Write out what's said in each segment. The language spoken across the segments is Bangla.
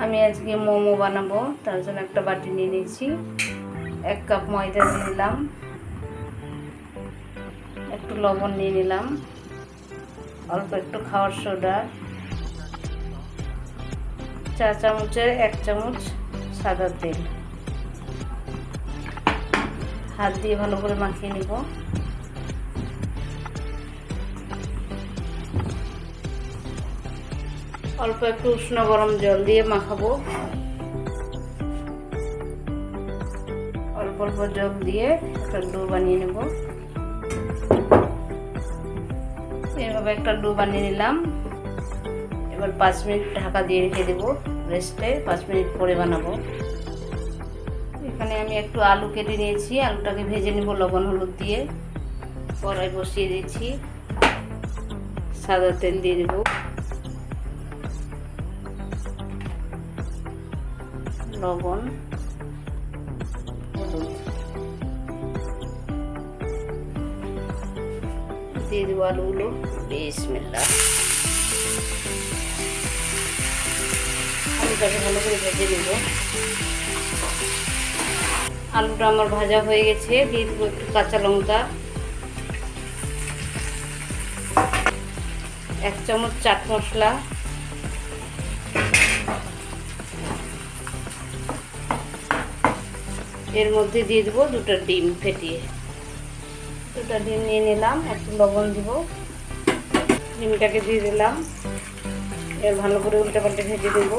আমি আজকে মোমো বানাবো, তার জন্য একটা বাটি নিয়ে নিয়েছি। 1 কাপ ময়দা দিয়ে নিলাম, একটু লবণ নিয়ে নিলাম, অল্প একটু খাওয়ার সোডা, 4 চামচের 1 চামচ সাদা তেল। হাত দিয়ে ভালো করে মাখিয়ে নিব। অল্প একটু উষ্ণ গরম জল দিয়ে মাখাবো। অল্প অল্প জল দিয়ে একটা ডো বানিয়ে নেব। এইভাবে একটা ডো বানিয়ে নিলাম। এবার 5 মিনিট ঢাকা দিয়ে রেখে দেব রেস্টে। 5 মিনিট পরে বানাবো। এখানে আমি একটু আলু কেটে নিয়েছি, আলুটাকে ভেজে নেব লবণ হলুদ দিয়ে। কড়াই বসিয়ে দিচ্ছি, সাদা তেল দিয়ে দেব, লবণ হলুদ দিয়ে দেবো, আলুগুলো বিসমিল্লাহ। আলুটাকে ভালো করে ভেজে নেব। আলুটা আমার ভাজা হয়ে গেছে, দিয়ে দেবো একটু কাঁচা লঙ্কা, 1 চামচ চাট মশলা, এর মধ্যে দিয়ে দেবো 2টা ডিম ফেটিয়ে। 2টা ডিম নিয়ে নিলাম, একটু লবণ দিব, ডিমটাকে দিয়ে দিলাম। এর ভালো করে উল্টে পাল্টে ভেজে দেব।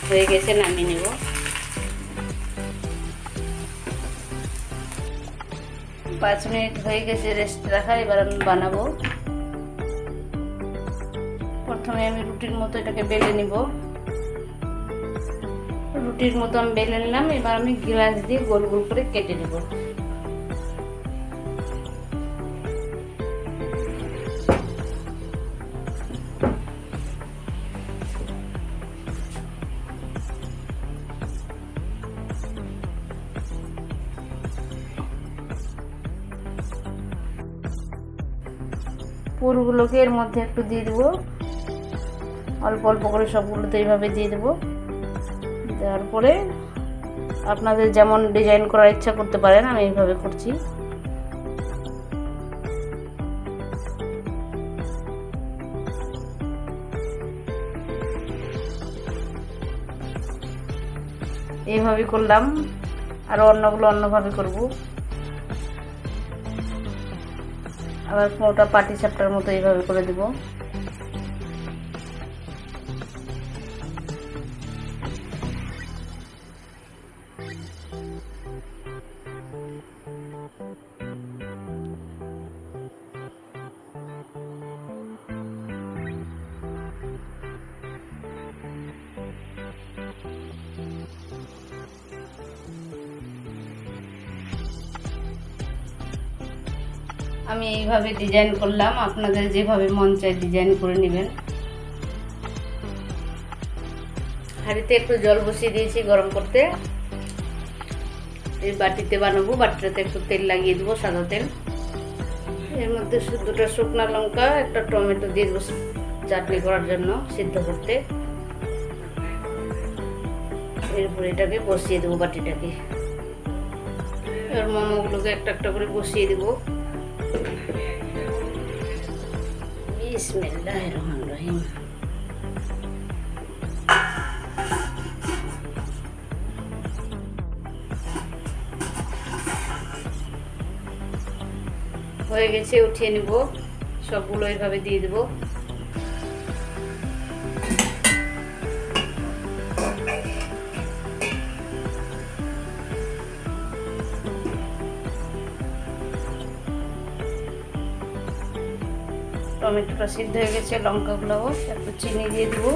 হয়ে গেছে, নামিয়ে নেব। পাঁচ মিনিট হয়ে গেছে রেস্ট রাখা। এবার আমি বানাবো। প্রথমে আমি রুটির মতো এটাকে বেলে নিব। রুটির মতো আমি বেলে নিলাম। এবার আমি গ্লাস দিয়ে গোল গোল করে কেটে নেব। পুরগুলোকে এর মধ্যে একটু দিয়ে দেবো, অল্প অল্প করে সবগুলোতে এইভাবে দিয়ে দেবো। দেওয়ার পরে আপনাদের যেমন ডিজাইন করার ইচ্ছা করতে পারেন, আমি এইভাবে করছি। এইভাবে করলাম, আরো অন্যগুলো অন্যভাবে করব। আবার মোটা পাটি সাপটার মতো এইভাবে করে দেব। আমি এইভাবে ডিজাইন করলাম, আপনাদের যেভাবে মন চায় ডিজাইন করে নেবেন। হাঁড়িতে একটু জল বসিয়ে দিয়েছি গরম করতে। এই বাটিতে বানাবো, বাটিটাতে একটু তেল লাগিয়ে দেবো, সাদা তেল। এর মধ্যে 2টা শুকনো লঙ্কা, একটা টমেটো দিয়ে দেবো চাটনি করার জন্য, সিদ্ধ করতে। এরপর এটাকে বসিয়ে দেবো বাটিটাকে। এর মোমোগুলোকে একটা একটা করে বসিয়ে দেবো। বিসমিল্লাহির রহমানির রহিম। হয়ে গেছে, উঠিয়ে নিব। সবগুলো এইভাবে দিয়ে দেব। টমেটোটা সিদ্ধ হয়ে গেছে, লঙ্কাগুলো একটু চিনি দিয়ে দেব,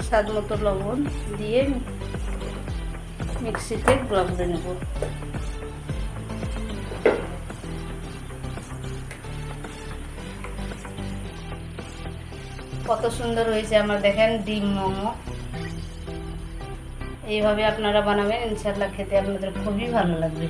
স্বাদ মতো লবণ দিয়ে মিক্সিতে গুঁড়া করে নেব। কত সুন্দর হয়েছে আমার, দেখেন ডিম মোমো। এইভাবে আপনারা বানাবেন, ইনশাআল্লাহ খেতে আপনাদের খুবই ভালো লাগবে।